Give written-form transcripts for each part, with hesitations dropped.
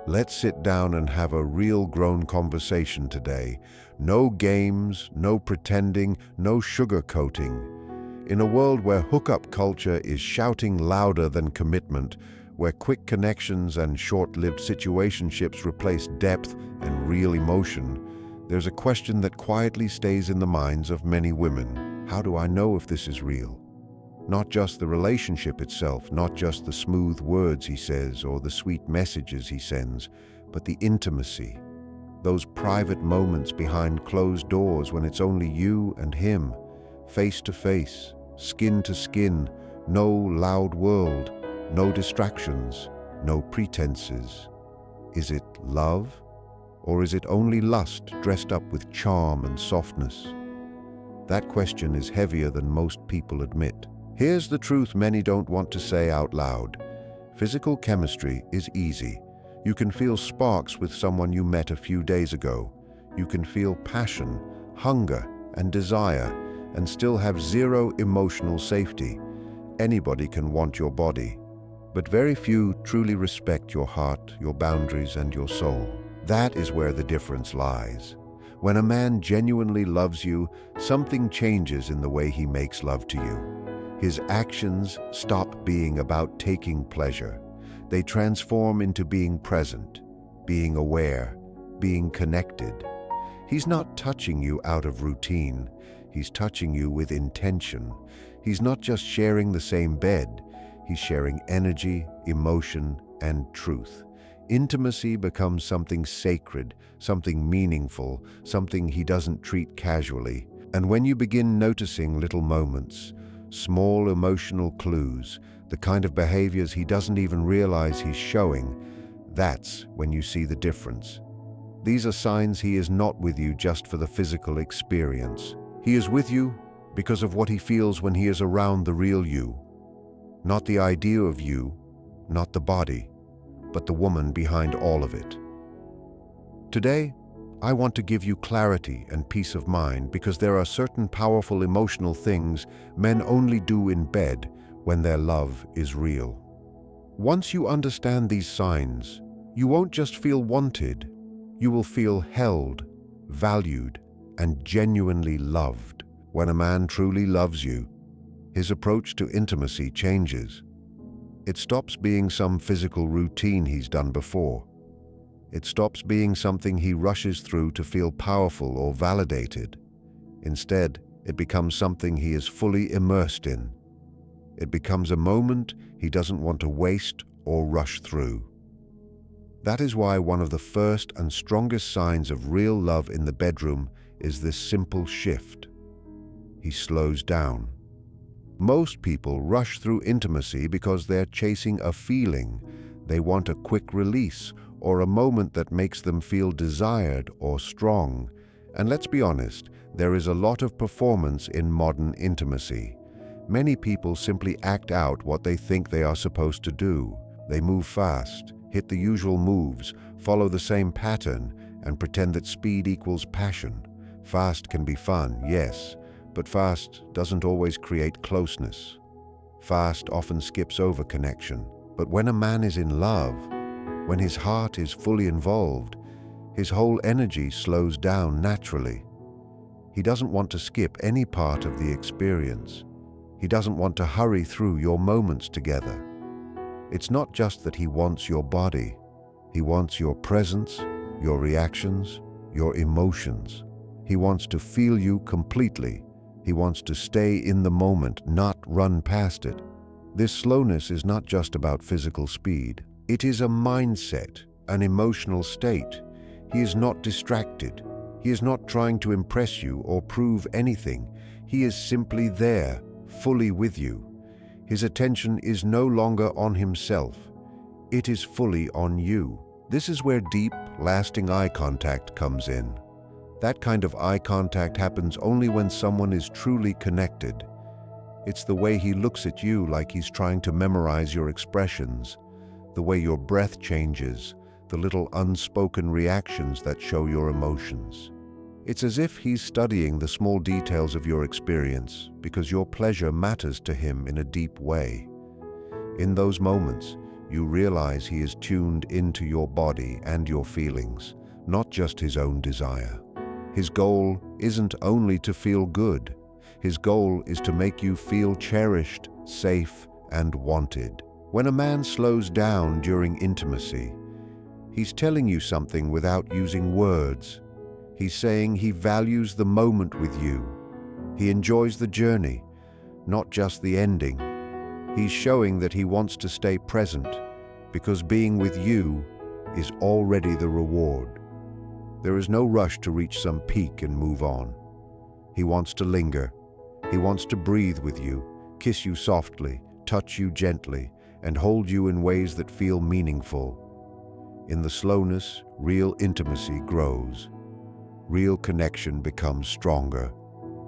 Let's sit down and have a real grown conversation today. No games, no pretending, no sugarcoating. In a world where hookup culture is shouting louder than commitment, where quick connections and short-lived situationships replace depth and real emotion, there's a question that quietly stays in the minds of many women. How do I know if this is real? Not just the relationship itself, not just the smooth words he says or the sweet messages he sends, but the intimacy. Those private moments behind closed doors when it's only you and him, face to face, skin to skin, no loud world, no distractions, no pretenses. Is it love? Or is it only lust dressed up with charm and softness? That question is heavier than most people admit. Here's the truth many don't want to say out loud. Physical chemistry is easy. You can feel sparks with someone you met a few days ago. You can feel passion, hunger, and desire, and still have zero emotional safety. Anybody can want your body, but very few truly respect your heart, your boundaries, and your soul. That is where the difference lies. When a man genuinely loves you, something changes in the way he makes love to you. His actions stop being about taking pleasure. They transform into being present, being aware, being connected. He's not touching you out of routine. He's touching you with intention. He's not just sharing the same bed. He's sharing energy, emotion, and truth. Intimacy becomes something sacred, something meaningful, something he doesn't treat casually. And when you begin noticing little moments, small emotional clues, the kind of behaviors he doesn't even realize he's showing, that's when you see the difference. These are signs he is not with you just for the physical experience. He is with you because of what he feels when he is around the real you. Not the idea of you, not the body, but the woman behind all of it. Today, I want to give you clarity and peace of mind because there are certain powerful emotional things men only do in bed when their love is real. Once you understand these signs, you won't just feel wanted, you will feel held, valued, and genuinely loved. When a man truly loves you, his approach to intimacy changes. It stops being some physical routine he's done before. It stops being something he rushes through to feel powerful or validated. Instead, it becomes something he is fully immersed in. It becomes a moment he doesn't want to waste or rush through. That is why one of the first and strongest signs of real love in the bedroom is this simple shift. He slows down. Most people rush through intimacy because they're chasing a feeling. They want a quick release or a moment that makes them feel desired or strong. And let's be honest, there is a lot of performance in modern intimacy. Many people simply act out what they think they are supposed to do. They move fast, hit the usual moves, follow the same pattern, and pretend that speed equals passion. Fast can be fun, yes, but fast doesn't always create closeness. Fast often skips over connection. But when a man is in love, when his heart is fully involved, his whole energy slows down naturally. He doesn't want to skip any part of the experience. He doesn't want to hurry through your moments together. It's not just that he wants your body. He wants your presence, your reactions, your emotions. He wants to feel you completely. He wants to stay in the moment, not run past it. This slowness is not just about physical speed. It is a mindset, an emotional state. He is not distracted. He is not trying to impress you or prove anything. He is simply there, fully with you. His attention is no longer on himself. It is fully on you. This is where deep, lasting eye contact comes in. That kind of eye contact happens only when someone is truly connected. It's the way he looks at you like he's trying to memorize your expressions, the way your breath changes, the little unspoken reactions that show your emotions. It's as if he's studying the small details of your experience because your pleasure matters to him in a deep way. In those moments, you realize he is tuned into your body and your feelings, not just his own desire. His goal isn't only to feel good. His goal is to make you feel cherished, safe, and wanted. When a man slows down during intimacy, he's telling you something without using words. He's saying he values the moment with you. He enjoys the journey, not just the ending. He's showing that he wants to stay present, because being with you is already the reward. There is no rush to reach some peak and move on. He wants to linger. He wants to breathe with you, kiss you softly, touch you gently, and hold you in ways that feel meaningful. In the slowness, real intimacy grows. Real connection becomes stronger.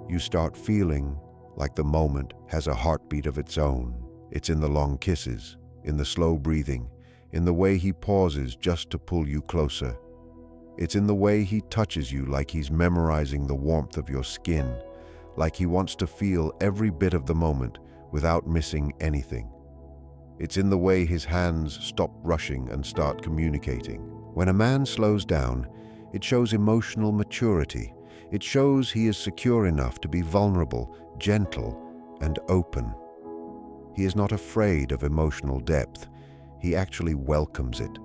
You start feeling like the moment has a heartbeat of its own. It's in the long kisses, in the slow breathing, in the way he pauses just to pull you closer. It's in the way he touches you like he's memorizing the warmth of your skin, like he wants to feel every bit of the moment without missing anything. It's in the way his hands stop rushing and start communicating. When a man slows down, it shows emotional maturity. It shows he is secure enough to be vulnerable, gentle, and open. He is not afraid of emotional depth. He actually welcomes it.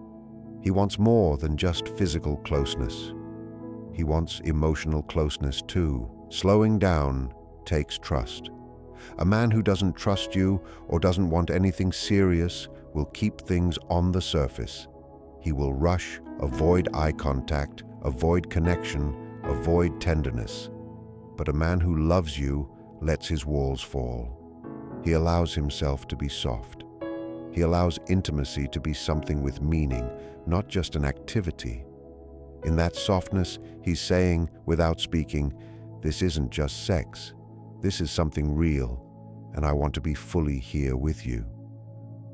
He wants more than just physical closeness. He wants emotional closeness too. Slowing down takes trust. A man who doesn't trust you or doesn't want anything serious will keep things on the surface. He will rush, avoid eye contact, avoid connection, avoid tenderness. But a man who loves you lets his walls fall. He allows himself to be soft. He allows intimacy to be something with meaning, not just an activity. In that softness, he's saying, without speaking, "This isn't just sex. This is something real, and I want to be fully here with you."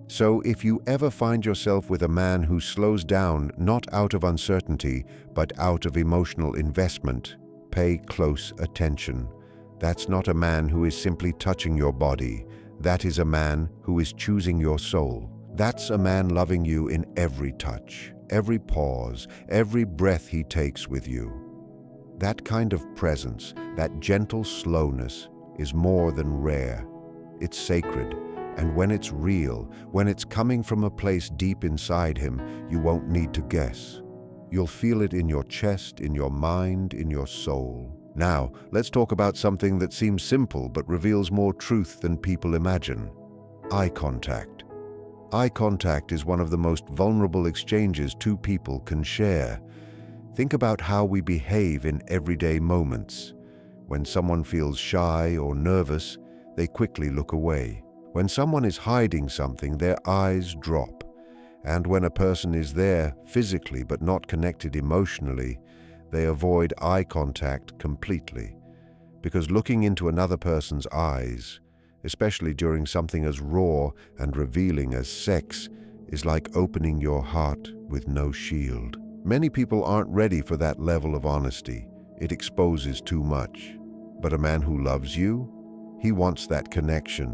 So if you ever find yourself with a man who slows down not out of uncertainty, but out of emotional investment, pay close attention. That's not a man who is simply touching your body. That is a man who is choosing your soul. That's a man loving you in every touch, every pause, every breath he takes with you. That kind of presence, that gentle slowness, is more than rare. It's sacred, and when it's real, when it's coming from a place deep inside him, you won't need to guess. You'll feel it in your chest, in your mind, in your soul. Now, let's talk about something that seems simple but reveals more truth than people imagine. Eye contact. Eye contact is one of the most vulnerable exchanges two people can share. Think about how we behave in everyday moments. When someone feels shy or nervous, they quickly look away. When someone is hiding something, their eyes drop. And when a person is there physically but not connected emotionally, they avoid eye contact completely. Because looking into another person's eyes, especially during something as raw and revealing as sex, is like opening your heart with no shield. Many people aren't ready for that level of honesty. It exposes too much. But a man who loves you, he wants that connection.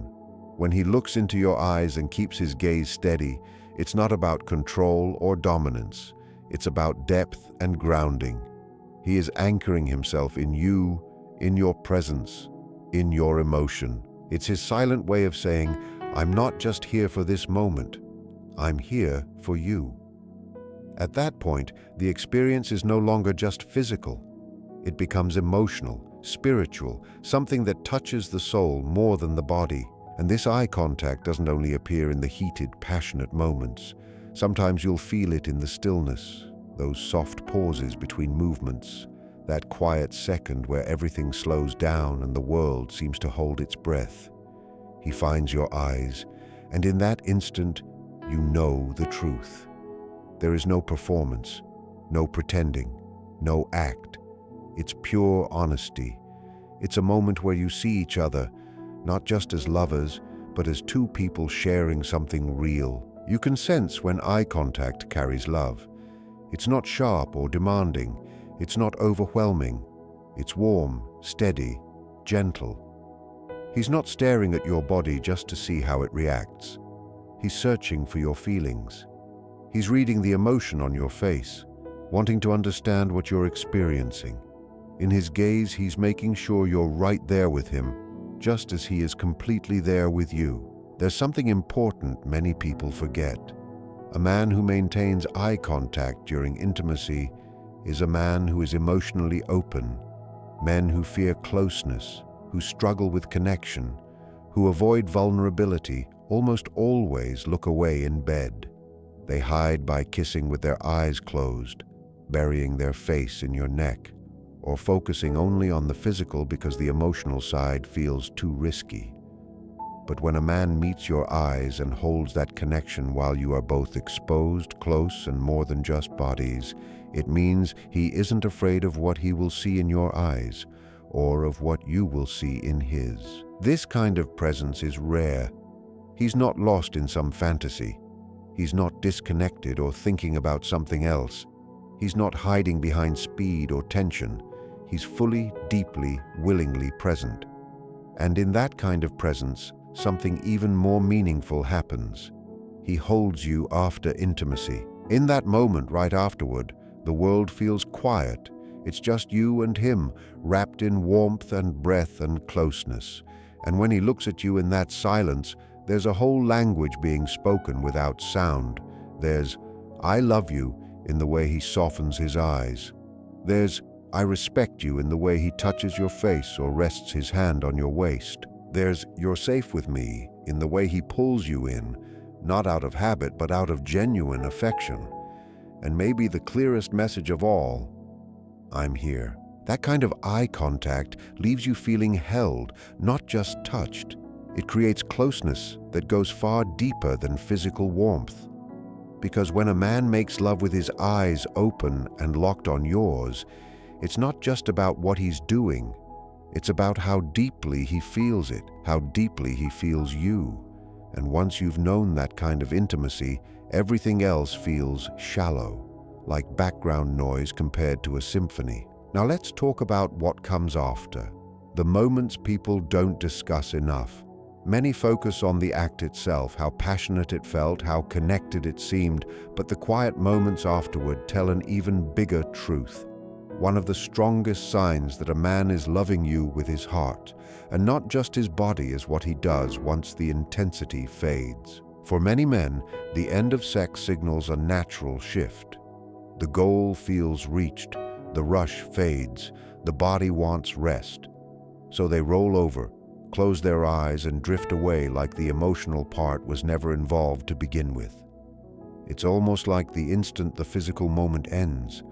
When he looks into your eyes and keeps his gaze steady, it's not about control or dominance. It's about depth and grounding. He is anchoring himself in you, in your presence, in your emotion. It's his silent way of saying, "I'm not just here for this moment. I'm here for you." At that point, the experience is no longer just physical. It becomes emotional, spiritual, something that touches the soul more than the body. And this eye contact doesn't only appear in the heated, passionate moments. Sometimes you'll feel it in the stillness, those soft pauses between movements, that quiet second where everything slows down and the world seems to hold its breath. He finds your eyes, and in that instant, you know the truth. There is no performance, no pretending, no act. It's pure honesty. It's a moment where you see each other, not just as lovers, but as two people sharing something real. You can sense when eye contact carries love. It's not sharp or demanding. It's not overwhelming. It's warm, steady, gentle. He's not staring at your body just to see how it reacts. He's searching for your feelings. He's reading the emotion on your face, wanting to understand what you're experiencing. In his gaze, he's making sure you're right there with him, just as he is completely there with you. There's something important many people forget. A man who maintains eye contact during intimacy is a man who is emotionally open. Men who fear closeness, who struggle with connection, who avoid vulnerability, almost always look away in bed. They hide by kissing with their eyes closed, burying their face in your neck, or focusing only on the physical because the emotional side feels too risky. But when a man meets your eyes and holds that connection while you are both exposed, close, and more than just bodies, it means he isn't afraid of what he will see in your eyes, or of what you will see in his. This kind of presence is rare. He's not lost in some fantasy. He's not disconnected or thinking about something else. He's not hiding behind speed or tension. He's fully, deeply, willingly present. And in that kind of presence, something even more meaningful happens. He holds you after intimacy. In that moment right afterward, the world feels quiet. It's just you and him, wrapped in warmth and breath and closeness. And when he looks at you in that silence, there's a whole language being spoken without sound. There's, "I love you," in the way he softens his eyes. There's, "I respect you," in the way he touches your face or rests his hand on your waist. There's, "You're safe with me," in the way he pulls you in, not out of habit, but out of genuine affection. And maybe the clearest message of all, "I'm here." That kind of eye contact leaves you feeling held, not just touched. It creates closeness that goes far deeper than physical warmth. Because when a man makes love with his eyes open and locked on yours, it's not just about what he's doing. It's about how deeply he feels it, how deeply he feels you. And once you've known that kind of intimacy, everything else feels shallow, like background noise compared to a symphony. Now let's talk about what comes after, the moments people don't discuss enough. Many focus on the act itself, how passionate it felt, how connected it seemed, but the quiet moments afterward tell an even bigger truth. One of the strongest signs that a man is loving you with his heart, and not just his body, is what he does once the intensity fades. For many men, the end of sex signals a natural shift. The goal feels reached, the rush fades, the body wants rest. So they roll over, close their eyes, and drift away like the emotional part was never involved to begin with. It's almost like the instant the physical moment ends,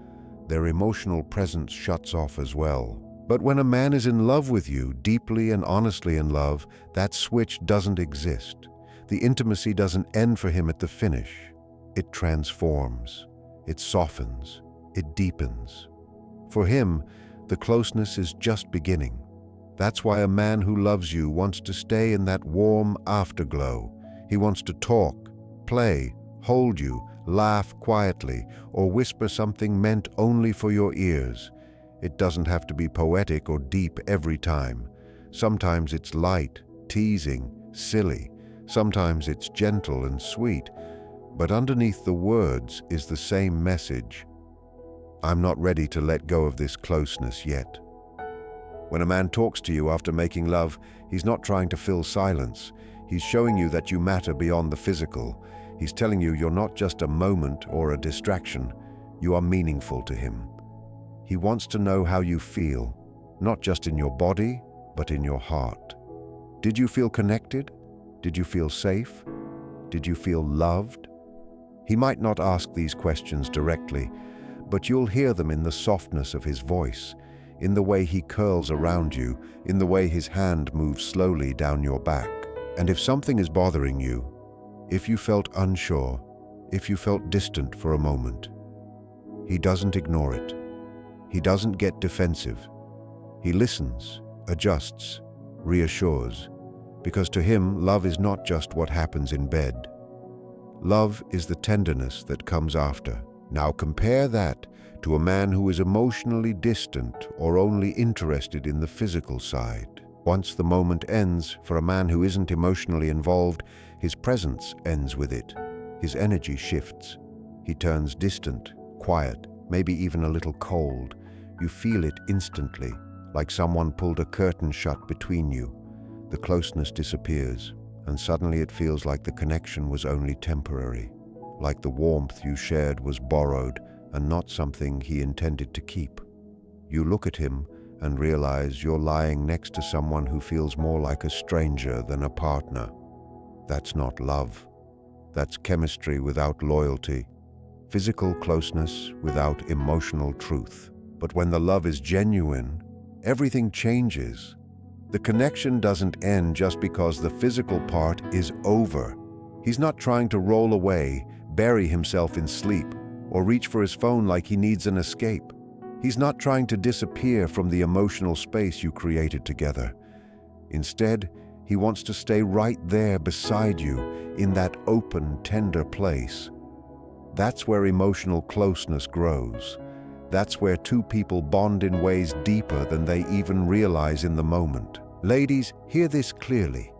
their emotional presence shuts off as well. But when a man is in love with you, deeply and honestly in love, that switch doesn't exist. The intimacy doesn't end for him at the finish. It transforms, it softens, it deepens. For him, the closeness is just beginning. That's why a man who loves you wants to stay in that warm afterglow. He wants to talk, play, hold you, laugh quietly, or whisper something meant only for your ears. It doesn't have to be poetic or deep every time. Sometimes it's light, teasing, silly. Sometimes it's gentle and sweet. But underneath the words is the same message. I'm not ready to let go of this closeness yet. When a man talks to you after making love, he's not trying to fill silence. He's showing you that you matter beyond the physical. He's telling you you're not just a moment or a distraction. You are meaningful to him. He wants to know how you feel, not just in your body, but in your heart. Did you feel connected? Did you feel safe? Did you feel loved? He might not ask these questions directly, but you'll hear them in the softness of his voice, in the way he curls around you, in the way his hand moves slowly down your back. And if something is bothering you, if you felt unsure, if you felt distant for a moment, he doesn't ignore it. He doesn't get defensive. He listens, adjusts, reassures, because to him, love is not just what happens in bed. Love is the tenderness that comes after. Now compare that to a man who is emotionally distant or only interested in the physical side. Once the moment ends, for a man who isn't emotionally involved, His presence ends with it. His energy shifts. He turns distant, quiet, maybe even a little cold. You feel it instantly, like someone pulled a curtain shut between you. The closeness disappears, and suddenly it feels like the connection was only temporary, like the warmth you shared was borrowed and not something he intended to keep. You look at him and realize you're lying next to someone who feels more like a stranger than a partner. That's not love. That's chemistry without loyalty, physical closeness without emotional truth. But when the love is genuine, everything changes. The connection doesn't end just because the physical part is over. He's not trying to roll away, bury himself in sleep, or reach for his phone like he needs an escape. He's not trying to disappear from the emotional space you created together. Instead, he wants to stay right there beside you, in that open, tender place. That's where emotional closeness grows. That's where two people bond in ways deeper than they even realize in the moment. Ladies, hear this clearly.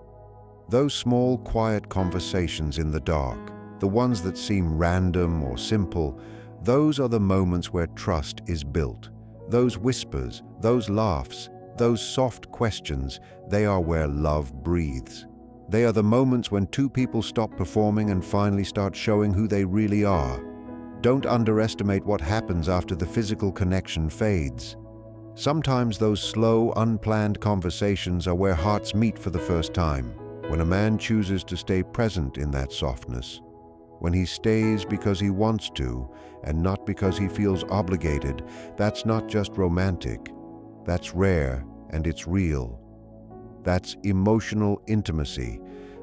Those small, quiet conversations in the dark, the ones that seem random or simple, those are the moments where trust is built. Those whispers, those laughs, those soft questions, they are where love breathes. They are the moments when two people stop performing and finally start showing who they really are. Don't underestimate what happens after the physical connection fades. Sometimes those slow, unplanned conversations are where hearts meet for the first time, when a man chooses to stay present in that softness, when he stays because he wants to and not because he feels obligated. That's not just romantic. That's rare and it's real. That's emotional intimacy,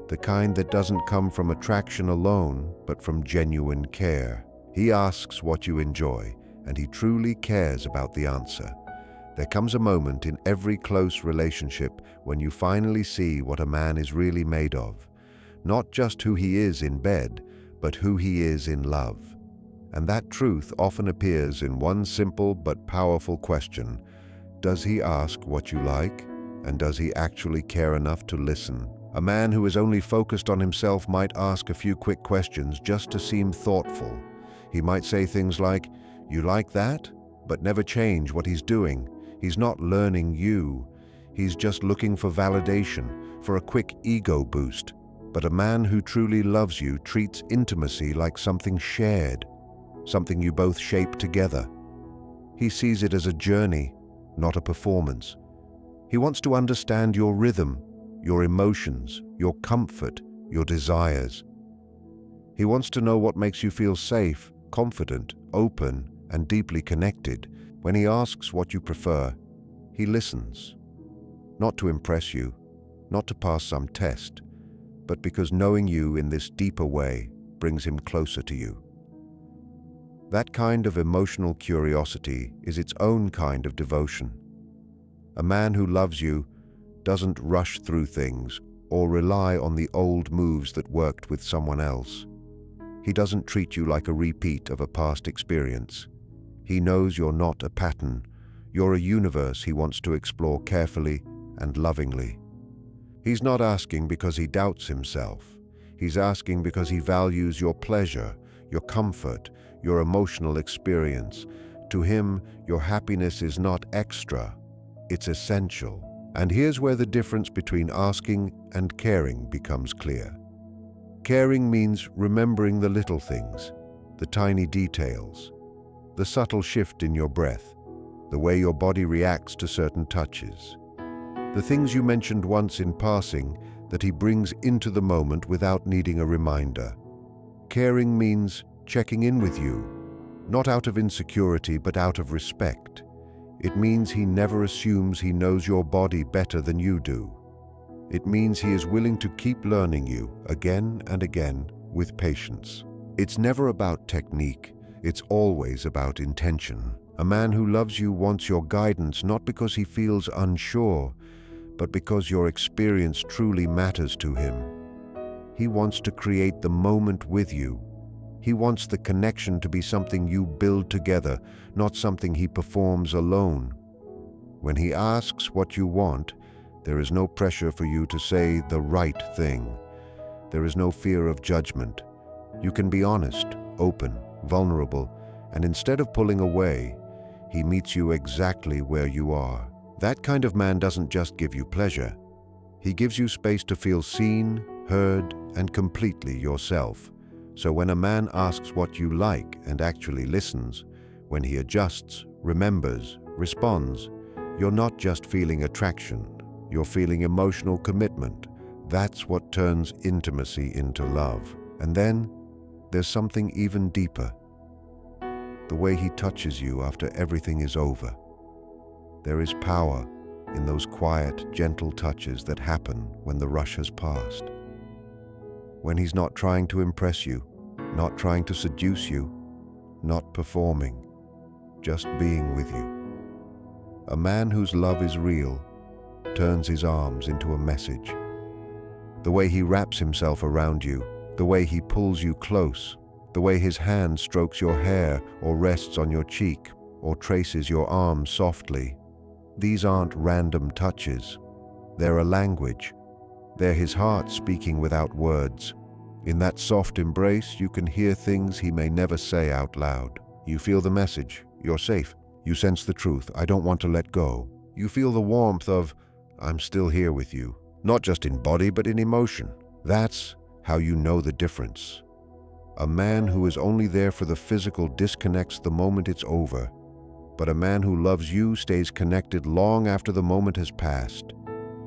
the kind that doesn't come from attraction alone, but from genuine care. He asks what you enjoy, and he truly cares about the answer. There comes a moment in every close relationship when you finally see what a man is really made of. Not just who he is in bed, but who he is in love. And that truth often appears in one simple but powerful question. Does he ask what you like? And does he actually care enough to listen? A man who is only focused on himself might ask a few quick questions just to seem thoughtful. He might say things like, "You like that?" but never change what he's doing. He's not learning you. He's just looking for validation, for a quick ego boost. But a man who truly loves you treats intimacy like something shared, something you both shape together. He sees it as a journey, not a performance. He wants to understand your rhythm, your emotions, your comfort, your desires. He wants to know what makes you feel safe, confident, open, and deeply connected. When he asks what you prefer, he listens. Not to impress you, not to pass some test, but because knowing you in this deeper way brings him closer to you. That kind of emotional curiosity is its own kind of devotion. A man who loves you doesn't rush through things or rely on the old moves that worked with someone else. He doesn't treat you like a repeat of a past experience. He knows you're not a pattern. You're a universe he wants to explore carefully and lovingly. He's not asking because he doubts himself. He's asking because he values your pleasure, your comfort, your emotional experience. To him, your happiness is not extra. It's essential. And here's where the difference between asking and caring becomes clear. Caring means remembering the little things, the tiny details, the subtle shift in your breath, the way your body reacts to certain touches, the things you mentioned once in passing that he brings into the moment without needing a reminder. Caring means checking in with you, not out of insecurity but out of respect. It means he never assumes he knows your body better than you do. It means he is willing to keep learning you again and again with patience. It's never about technique, it's always about intention. A man who loves you wants your guidance not because he feels unsure, but because your experience truly matters to him. He wants to create the moment with you. He wants the connection to be something you build together, not something he performs alone. When he asks what you want, there is no pressure for you to say the right thing. There is no fear of judgment. You can be honest, open, vulnerable, and instead of pulling away, he meets you exactly where you are. That kind of man doesn't just give you pleasure. He gives you space to feel seen, heard, and completely yourself. So when a man asks what you like and actually listens, when he adjusts, remembers, responds, you're not just feeling attraction, you're feeling emotional commitment. That's what turns intimacy into love. And then, there's something even deeper. The way he touches you after everything is over. There is power in those quiet, gentle touches that happen when the rush has passed. When he's not trying to impress you, not trying to seduce you, not performing, just being with you. A man whose love is real turns his arms into a message. The way he wraps himself around you, the way he pulls you close, the way his hand strokes your hair or rests on your cheek or traces your arm softly. These aren't random touches. They're a language. They're his heart speaking without words. In that soft embrace, you can hear things he may never say out loud. You feel the message, you're safe. You sense the truth, I don't want to let go. You feel the warmth of, I'm still here with you. Not just in body, but in emotion. That's how you know the difference. A man who is only there for the physical disconnects the moment it's over. But a man who loves you stays connected long after the moment has passed.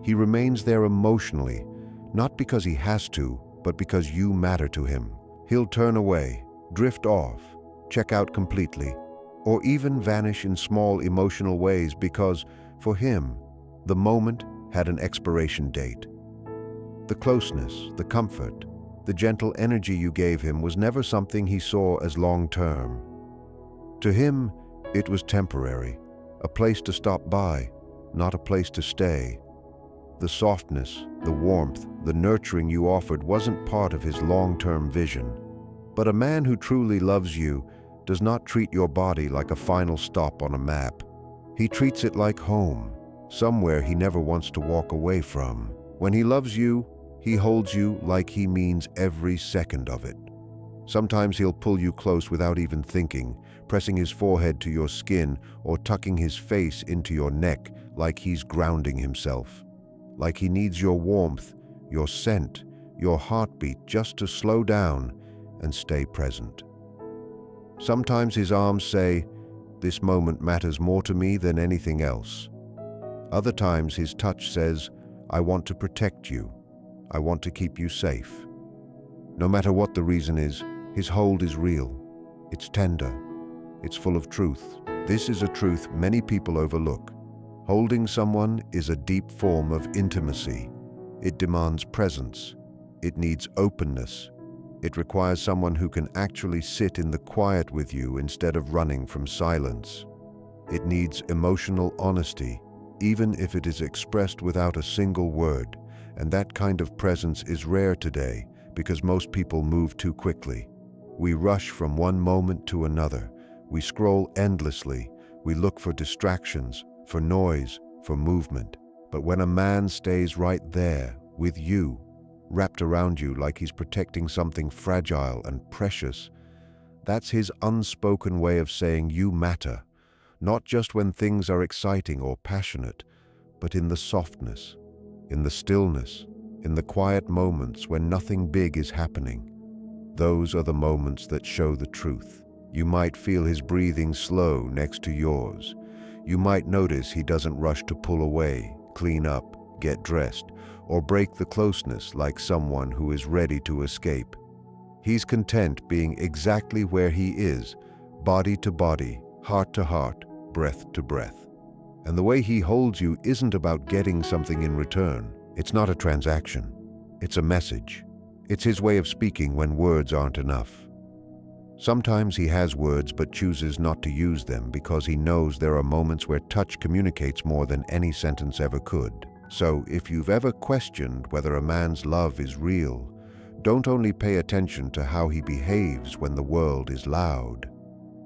He remains there emotionally, not because he has to, but because you matter to him. He'll turn away, drift off, check out completely, or even vanish in small emotional ways because, for him, the moment had an expiration date. The closeness, the comfort, the gentle energy you gave him was never something he saw as long-term. To him, it was temporary, a place to stop by, not a place to stay. The softness, the warmth, the nurturing you offered wasn't part of his long-term vision. But a man who truly loves you does not treat your body like a final stop on a map. He treats it like home, somewhere he never wants to walk away from. When he loves you, he holds you like he means every second of it. Sometimes he'll pull you close without even thinking, pressing his forehead to your skin or tucking his face into your neck like he's grounding himself. Like he needs your warmth, your scent, your heartbeat just to slow down and stay present. Sometimes his arms say, "This moment matters more to me than anything else." Other times his touch says, "I want to protect you. I want to keep you safe." No matter what the reason is, his hold is real. It's tender. It's full of truth. This is a truth many people overlook. Holding someone is a deep form of intimacy. It demands presence. It needs openness. It requires someone who can actually sit in the quiet with you instead of running from silence. It needs emotional honesty, even if it is expressed without a single word. And that kind of presence is rare today because most people move too quickly. We rush from one moment to another. We scroll endlessly. We look for distractions, for noise, for movement. But when a man stays right there with you, wrapped around you like he's protecting something fragile and precious, that's his unspoken way of saying you matter, not just when things are exciting or passionate, but in the softness, in the stillness, in the quiet moments when nothing big is happening. Those are the moments that show the truth. You might feel his breathing slow next to yours. You might notice he doesn't rush to pull away, clean up, get dressed, or break the closeness like someone who is ready to escape. He's content being exactly where he is, body to body, heart to heart, breath to breath. And the way he holds you isn't about getting something in return. It's not a transaction. It's a message. It's his way of speaking when words aren't enough. Sometimes he has words but chooses not to use them because he knows there are moments where touch communicates more than any sentence ever could. So if you've ever questioned whether a man's love is real, don't only pay attention to how he behaves when the world is loud.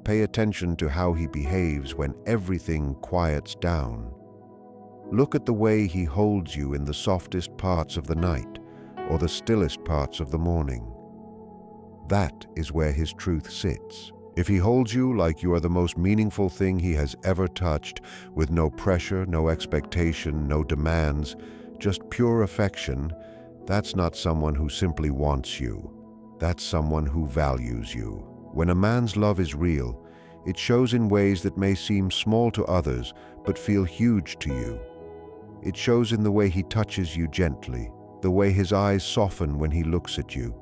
Pay attention to how he behaves when everything quiets down. Look at the way he holds you in the softest parts of the night, or the stillest parts of the morning. That is where his truth sits. If he holds you like you are the most meaningful thing he has ever touched, with no pressure, no expectation, no demands, just pure affection, that's not someone who simply wants you. That's someone who values you. When a man's love is real, it shows in ways that may seem small to others, but feel huge to you. It shows in the way he touches you gently, the way his eyes soften when he looks at you,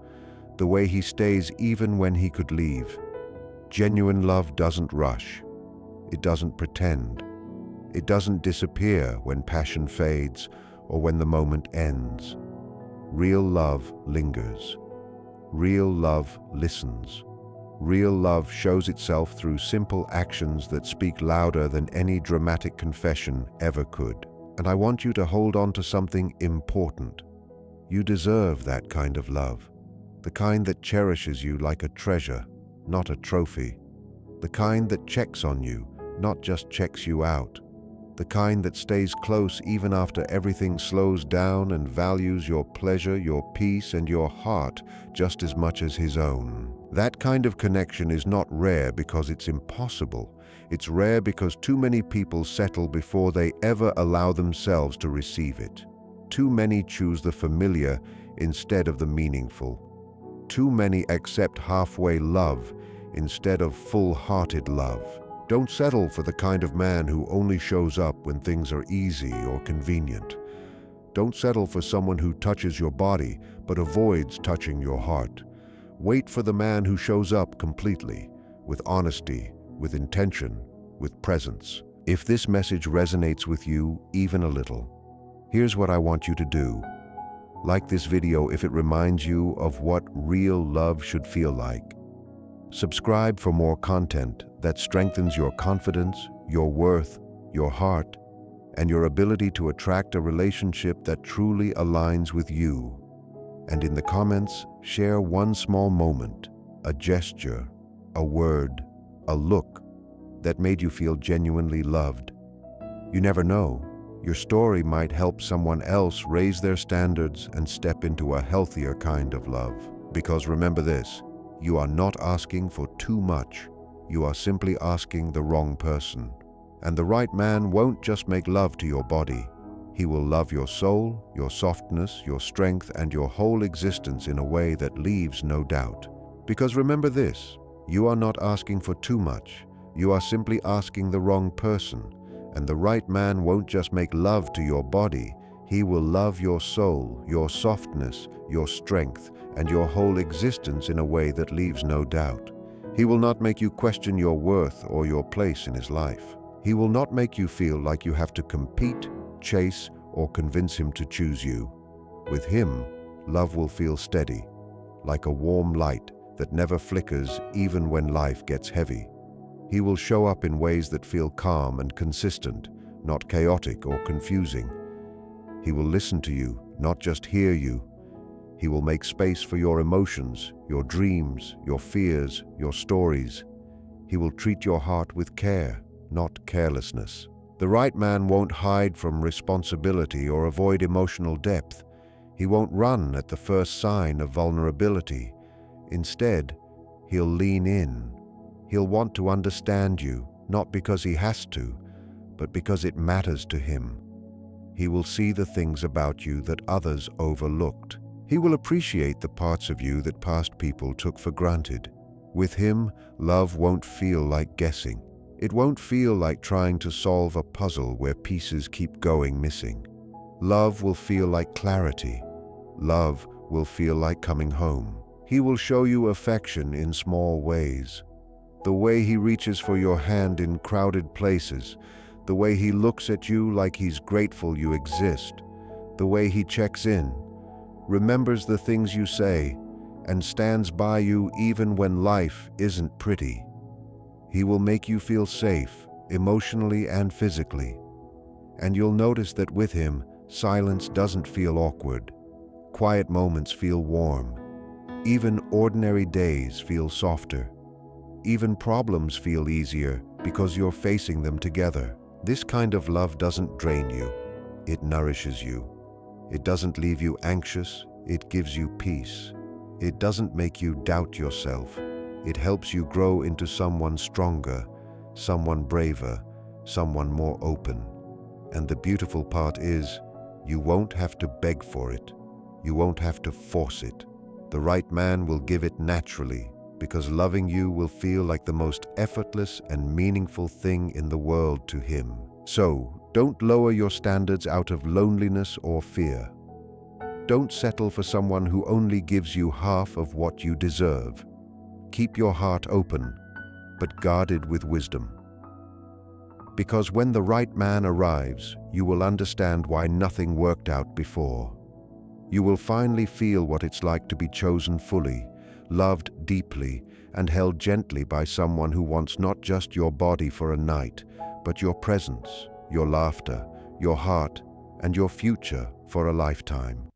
the way he stays even when he could leave. Genuine love doesn't rush. It doesn't pretend. It doesn't disappear when passion fades or when the moment ends. Real love lingers. Real love listens. Real love shows itself through simple actions that speak louder than any dramatic confession ever could. And I want you to hold on to something important. You deserve that kind of love. The kind that cherishes you like a treasure, not a trophy. The kind that checks on you, not just checks you out. The kind that stays close even after everything slows down and values your pleasure, your peace, and your heart just as much as his own. That kind of connection is not rare because it's impossible. It's rare because too many people settle before they ever allow themselves to receive it. Too many choose the familiar instead of the meaningful. Too many accept halfway love instead of full-hearted love. Don't settle for the kind of man who only shows up when things are easy or convenient. Don't settle for someone who touches your body but avoids touching your heart. Wait for the man who shows up completely, with honesty, with intention, with presence. If this message resonates with you even a little, here's what I want you to do. Like this video if it reminds you of what real love should feel like. Subscribe for more content that strengthens your confidence, your worth, your heart, and your ability to attract a relationship that truly aligns with you. And in the comments, share one small moment, a gesture, a word, a look that made you feel genuinely loved. You never know. Your story might help someone else raise their standards and step into a healthier kind of love. Because remember this, you are not asking for too much. You are simply asking the wrong person. And the right man won't just make love to your body. He will love your soul, your softness, your strength, and your whole existence in a way that leaves no doubt. Because remember this, you are not asking for too much. You are simply asking the wrong person. And the right man won't just make love to your body. He will love your soul, your softness, your strength, and your whole existence in a way that leaves no doubt. He will not make you question your worth or your place in his life. He will not make you feel like you have to compete, chase, or convince him to choose you. With him, love will feel steady, like a warm light that never flickers even when life gets heavy. He will show up in ways that feel calm and consistent, not chaotic or confusing. He will listen to you, not just hear you. He will make space for your emotions, your dreams, your fears, your stories. He will treat your heart with care, not carelessness. The right man won't hide from responsibility or avoid emotional depth. He won't run at the first sign of vulnerability. Instead, he'll lean in. He'll want to understand you, not because he has to, but because it matters to him. He will see the things about you that others overlooked. He will appreciate the parts of you that past people took for granted. With him, love won't feel like guessing. It won't feel like trying to solve a puzzle where pieces keep going missing. Love will feel like clarity. Love will feel like coming home. He will show you affection in small ways. The way he reaches for your hand in crowded places, the way he looks at you like he's grateful you exist, the way he checks in, remembers the things you say, and stands by you even when life isn't pretty. He will make you feel safe, emotionally and physically. And you'll notice that with him, silence doesn't feel awkward. Quiet moments feel warm. Even ordinary days feel softer. Even problems feel easier because you're facing them together. This kind of love doesn't drain you. It nourishes you. It doesn't leave you anxious. It gives you peace. It doesn't make you doubt yourself. It helps you grow into someone stronger, someone braver, someone more open. And the beautiful part is, you won't have to beg for it. You won't have to force it. The right man will give it naturally, because loving you will feel like the most effortless and meaningful thing in the world to him. So, don't lower your standards out of loneliness or fear. Don't settle for someone who only gives you half of what you deserve. Keep your heart open, but guarded with wisdom. Because when the right man arrives, you will understand why nothing worked out before. You will finally feel what it's like to be chosen fully, loved deeply, and held gently by someone who wants not just your body for a night, but your presence, your laughter, your heart, and your future for a lifetime.